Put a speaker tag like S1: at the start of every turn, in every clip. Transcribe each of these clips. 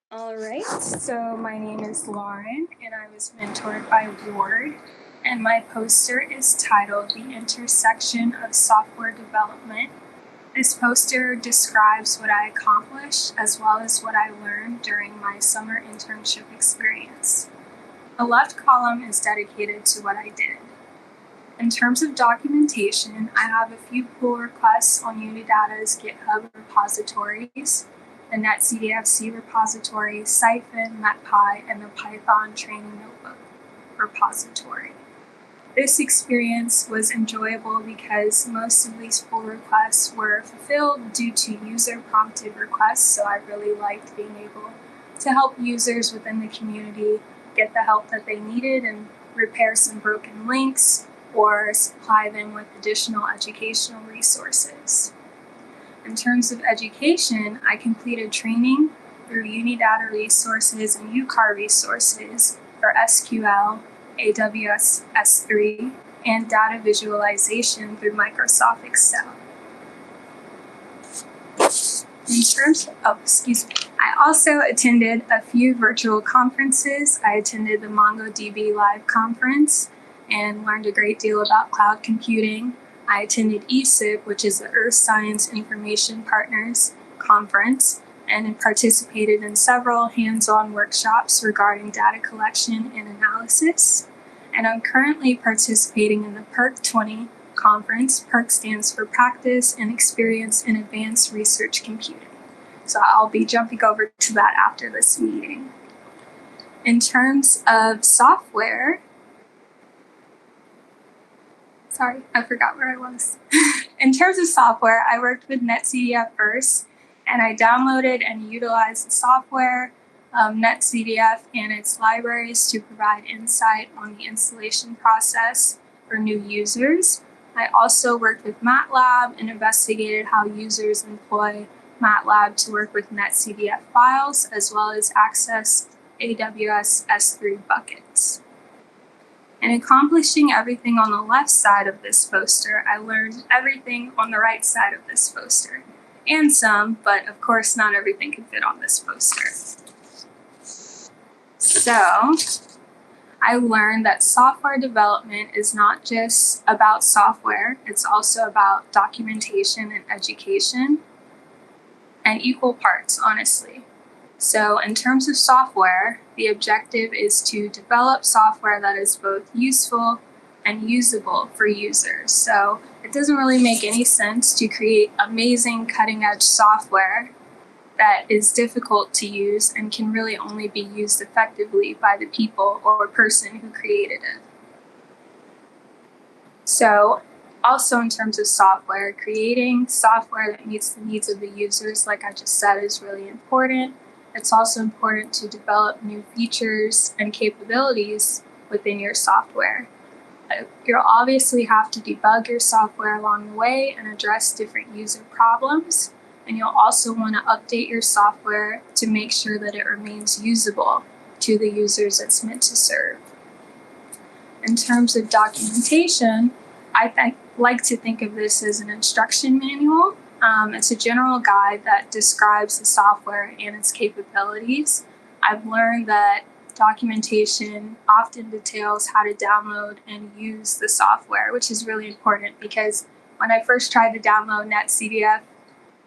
S1: All right, so my name is Lauren and I was mentored by Ward, and my poster is titled The Intersection of Software Development. This poster describes what I accomplished as well as what I learned during my summer internship experience. The left column is dedicated to what I did. In terms of documentation, I have a few pull requests on Unidata's GitHub repositories, the netcdfc repository, Siphon, MetPy, and the Python training notebook repository. This experience was enjoyable because most of these pull requests were fulfilled due to user-prompted requests, so I really liked being able to help users within the community get the help that they needed and repair some broken links or supply them with additional educational resources. In terms of education, I completed training through Unidata resources and UCAR resources for SQL, AWS S3, and data visualization through Microsoft Excel. I also attended a few virtual conferences. I attended the MongoDB Live conference and learned a great deal about cloud computing. I attended ESIP, which is the Earth Science Information Partners Conference, and participated in several hands-on workshops regarding data collection and analysis. And I'm currently participating in the PERC 20 conference. PERC stands for Practice and Experience in Advanced Research Computing. So I'll be jumping over to that after this meeting. In terms of software, sorry, I forgot where I was. In terms of software, I worked with NetCDF first, and I downloaded and utilized the software, NetCDF and its libraries to provide insight on the installation process for new users. I also worked with MATLAB and investigated how users employ MATLAB to work with NetCDF files, as well as access AWS S3 buckets. In accomplishing everything on the left side of this poster, I learned everything on the right side of this poster. And some, but of course not everything can fit on this poster. So, I learned that software development is not just about software, it's also about documentation and education, and equal parts, honestly. So in terms of software, the objective is to develop software that is both useful and usable for users. So it doesn't really make any sense to create amazing cutting-edge software that is difficult to use and can really only be used effectively by the people or person who created it. So also in terms of software, creating software that meets the needs of the users, like I just said, is really important. It's also important to develop new features and capabilities within your software. You'll obviously have to debug your software along the way and address different user problems. And you'll also want to update your software to make sure that it remains usable to the users it's meant to serve. In terms of documentation, I like to think of this as an instruction manual. It's a general guide that describes the software and its capabilities. I've learned that documentation often details how to download and use the software, which is really important because when I first tried to download NetCDF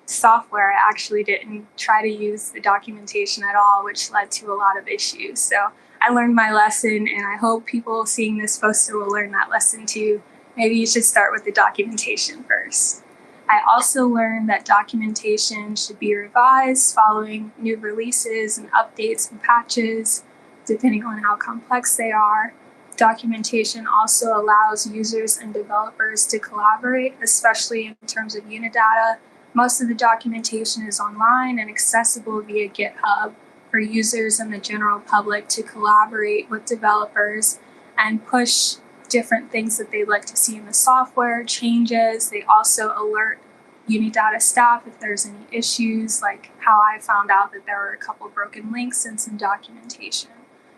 S1: software, I actually didn't try to use the documentation at all, which led to a lot of issues. So I learned my lesson, and I hope people seeing this poster will learn that lesson too. Maybe you should start with the documentation first. I also learned that documentation should be revised following new releases and updates and patches, depending on how complex they are. Documentation also allows users and developers to collaborate, especially in terms of Unidata. Most of the documentation is online and accessible via GitHub for users and the general public to collaborate with developers and push different things that they'd like to see in the software, changes. They also alert Unidata staff if there's any issues, like how I found out that there were a couple broken links in some documentation.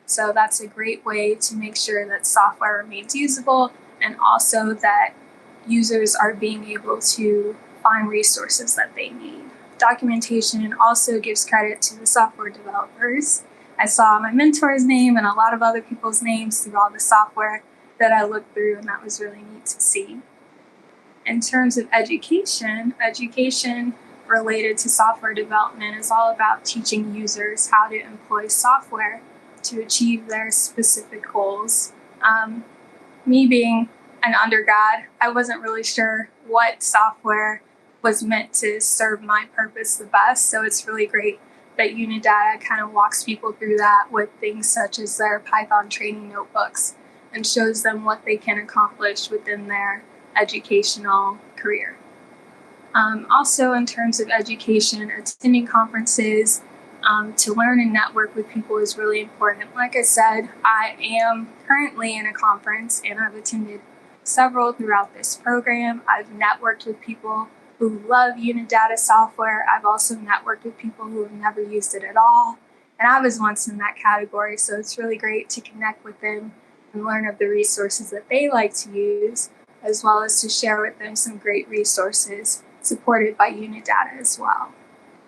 S1: So that's a great way to make sure that software remains usable and also that users are being able to find resources that they need. documentation also gives credit to the software developers. I saw my mentor's name and a lot of other people's names through all the software that I looked through, and that was really neat to see. In terms of education related to software development is all about teaching users how to employ software to achieve their specific goals. Me being an undergrad, I wasn't really sure what software was meant to serve my purpose the best, so it's really great that Unidata kind of walks people through that with things such as their Python training notebooks and shows them what they can accomplish within their educational career. Also, in terms of education, attending conferences to learn and network with people is really important. Like I said, I am currently in a conference and I've attended several throughout this program. I've networked with people who love Unidata software. I've also networked with people who have never used it at all. And I was once in that category, so it's really great to connect with them and learn of the resources that they like to use, as well as to share with them some great resources supported by Unidata as well.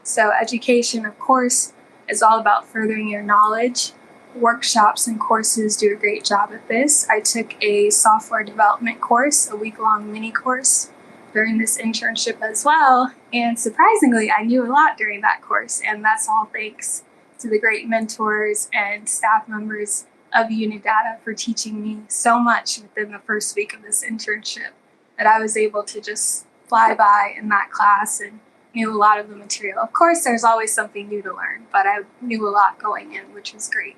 S1: So education, of course, is all about furthering your knowledge. Workshops and courses do a great job at this. I took a software development course, a week-long mini course during this internship as well. And surprisingly, I knew a lot during that course, and that's all thanks to the great mentors and staff members of Unidata for teaching me so much within the first week of this internship that I was able to just fly by in that class and knew a lot of the material. Of course, there's always something new to learn, but I knew a lot going in, which was great.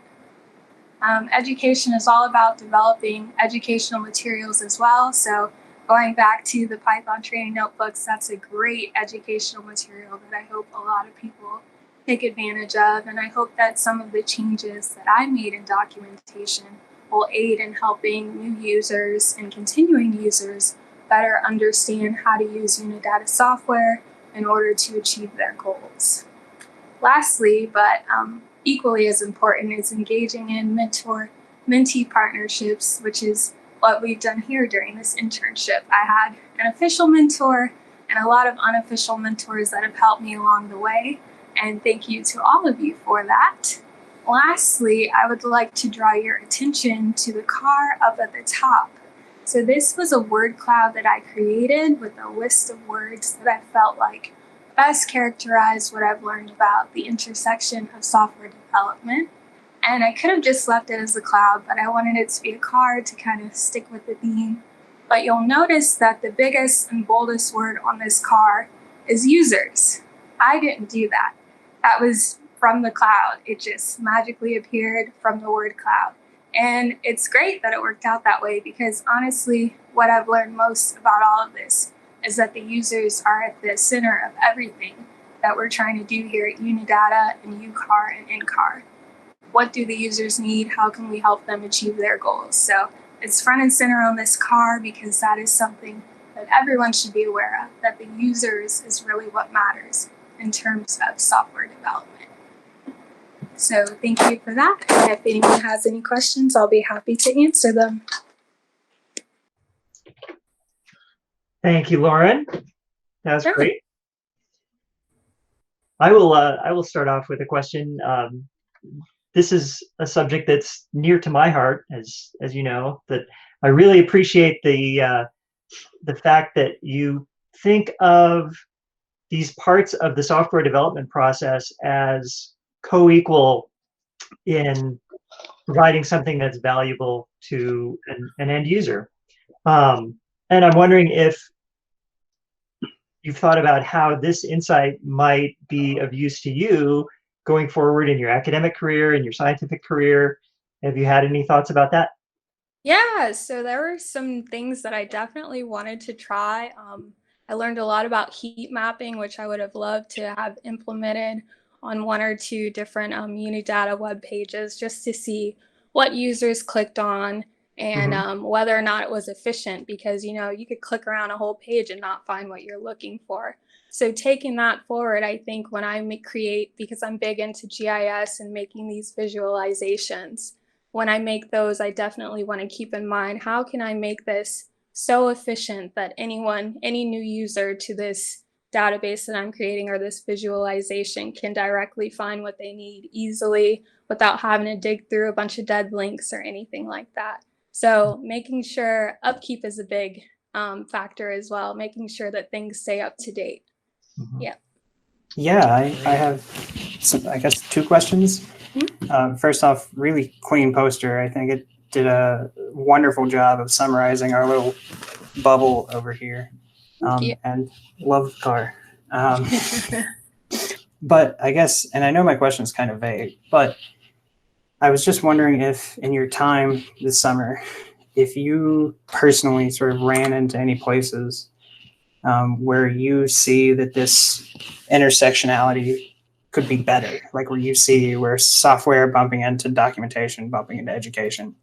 S1: Education is all about developing educational materials as well. So going back to the Python training notebooks, that's a great educational material that I hope a lot of people take advantage of. And I hope that some of the changes that I made in documentation will aid in helping new users and continuing users better understand how to use Unidata software in order to achieve their goals. Lastly, but equally as important, is engaging in mentor-mentee partnerships, which is what we've done here during this internship. I had an official mentor and a lot of unofficial mentors that have helped me along the way, and thank you to all of you for that. Lastly, I would like to draw your attention to the car up at the top. So this was a word cloud that I created with a list of words that I felt like best characterized what I've learned about the intersection of software development. And I could have just left it as a cloud, but I wanted it to be a card to kind of stick with the theme. But you'll notice that the biggest and boldest word on this card is users. I didn't do that. That was from the cloud. It just magically appeared from the word cloud. And it's great that it worked out that way, because honestly, what I've learned most about all of this is that the users are at the center of everything that we're trying to do here at Unidata and UCAR and NCAR. What do the users need? How can we help them achieve their goals? So it's front and center on this card, because that is something that everyone should be aware of, that the users is really what matters in terms of software development. So thank you for that. And if anyone has any questions, I'll be happy to answer them.
S2: Thank you, Lauren. That was great. I will start off with a question. This is a subject that's near to my heart, as you know. That I really appreciate the fact that you think of these parts of the software development process as co-equal in providing something that's valuable to an end user. And I'm wondering if you've thought about how this insight might be of use to you going forward in your academic career, in your scientific career. Have you had any thoughts about that?
S1: Yeah, so there were some things that I definitely wanted to try. I learned a lot about heat mapping, which I would have loved to have implemented on one or two different Unidata web pages, just to see what users clicked on and whether or not it was efficient, because you could click around a whole page and not find what you're looking for. So taking that forward, I think when I create, because I'm big into GIS and making these visualizations, when I make those, I definitely want to keep in mind, how can I make this so efficient that any new user to this database that I'm creating or this visualization can directly find what they need easily without having to dig through a bunch of dead links or anything like that. So making sure upkeep is a big factor as well, making sure that things stay up to date.
S2: Mhm.
S1: Yeah.
S3: Yeah, I have some, I guess, two questions. First off, really clean poster. I think it did a wonderful job of summarizing our little bubble over here. And love the car. But I guess, and I know my question is kind of vague, but I was just wondering if in your time this summer, if you personally sort of ran into any places where you see that this intersectionality could be better, like where you see where software bumping into documentation, bumping into education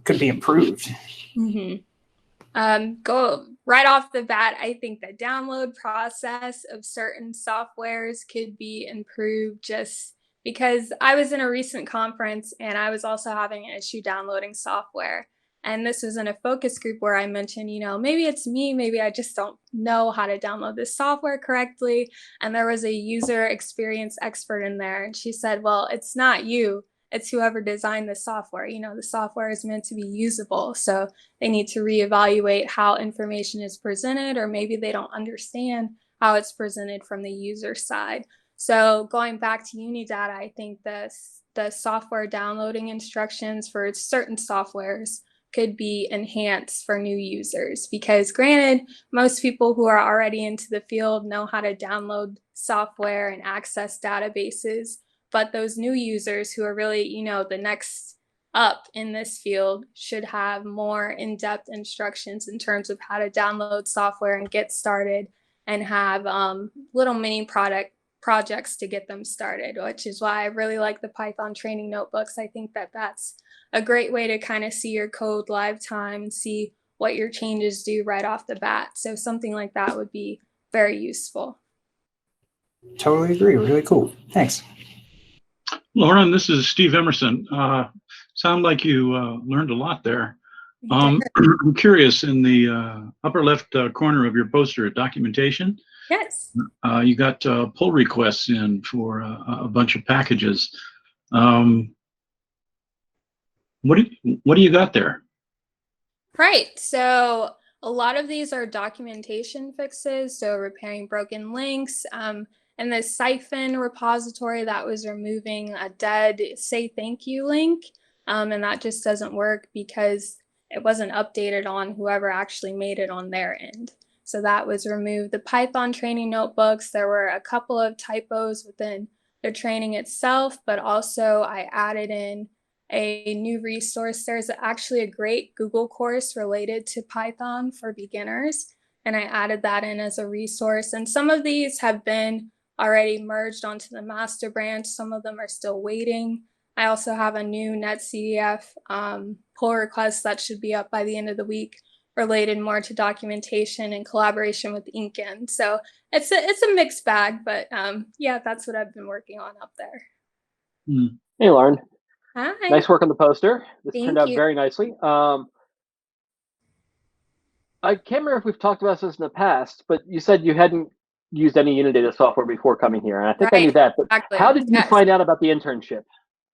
S3: could be improved.
S1: Go right off the bat, I think the download process of certain softwares could be improved just because I was in a recent conference and I was also having an issue downloading software. And this was in a focus group where I mentioned, maybe it's me, maybe I just don't know how to download this software correctly. And there was a user experience expert in there. And she said, well, it's not you, it's whoever designed the software. The software is meant to be usable. So they need to reevaluate how information is presented, or maybe they don't understand how it's presented from the user side. So going back to Unidata, I think the software downloading instructions for certain softwares could be enhanced for new users, because granted, most people who are already into the field know how to download software and access databases, but those new users who are really, the next up in this field should have more in-depth instructions in terms of how to download software and get started, and have little mini projects to get them started, which is why I really like the Python training notebooks. I think that that's a great way to kind of see your code live time and see what your changes do right off the bat. So something like that would be very useful.
S3: Totally agree. Really cool. Thanks.
S4: Lauren, this is Steve Emerson. Sound like you learned a lot there. I'm curious, in the upper left corner of your poster, documentation.
S1: Yes.
S4: You got pull requests in for a bunch of packages. What do you got there?
S1: Right. So a lot of these are documentation fixes. So repairing broken links. And the Siphon repository, that was removing a dead say thank you link. And that just doesn't work because it wasn't updated on whoever actually made it on their end. So that was removed. The Python training notebooks, there were a couple of typos within the training itself, but also I added in a new resource. There's actually a great Google course related to Python for beginners, and I added that in as a resource. And some of these have been already merged onto the master branch. Some of them are still waiting. I also have a new NetCDF pull request that should be up by the end of the week, related more to documentation and collaboration with Intern. So it's a mixed bag, but yeah, that's what I've been working on up there.
S5: Hey, Lauren.
S1: Hi.
S5: Nice work on the poster. This
S1: Thank
S5: turned out
S1: you.
S5: very nicely. I can't remember if we've talked about this in the past, but you said you hadn't used any Unidata software before coming here, and I think I knew that. But
S1: exactly.
S5: How did you find out about the internship?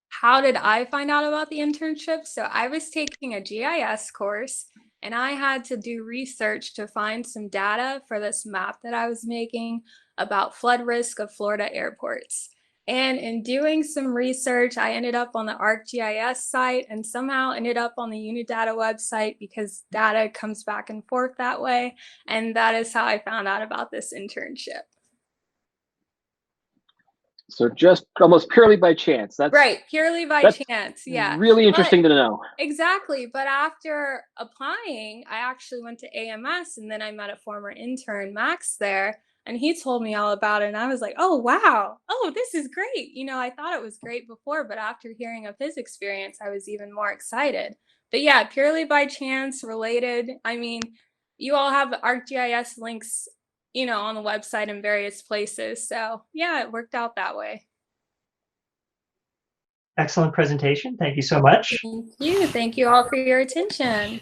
S1: How did I find out about the internship? So I was taking a GIS course, and I had to do research to find some data for this map that I was making about flood risk of Florida airports. And in doing some research, I ended up on the ArcGIS site and somehow ended up on the Unidata website, because data comes back and forth that way. And that is how I found out about this internship.
S5: So just almost purely by chance. That's
S1: right, purely by chance. Yeah,
S5: really interesting to know.
S1: Exactly. But after applying, I actually went to AMS, and then I met a former intern, Max, there, and he told me all about it. And I was like, oh, wow. Oh, this is great. I thought it was great before, but after hearing of his experience, I was even more excited. But yeah, purely by chance, related. I mean, you all have ArcGIS links, on the website in various places. So yeah, it worked out that way.
S2: Excellent presentation. Thank you so much.
S1: Thank you. Thank you all for your attention.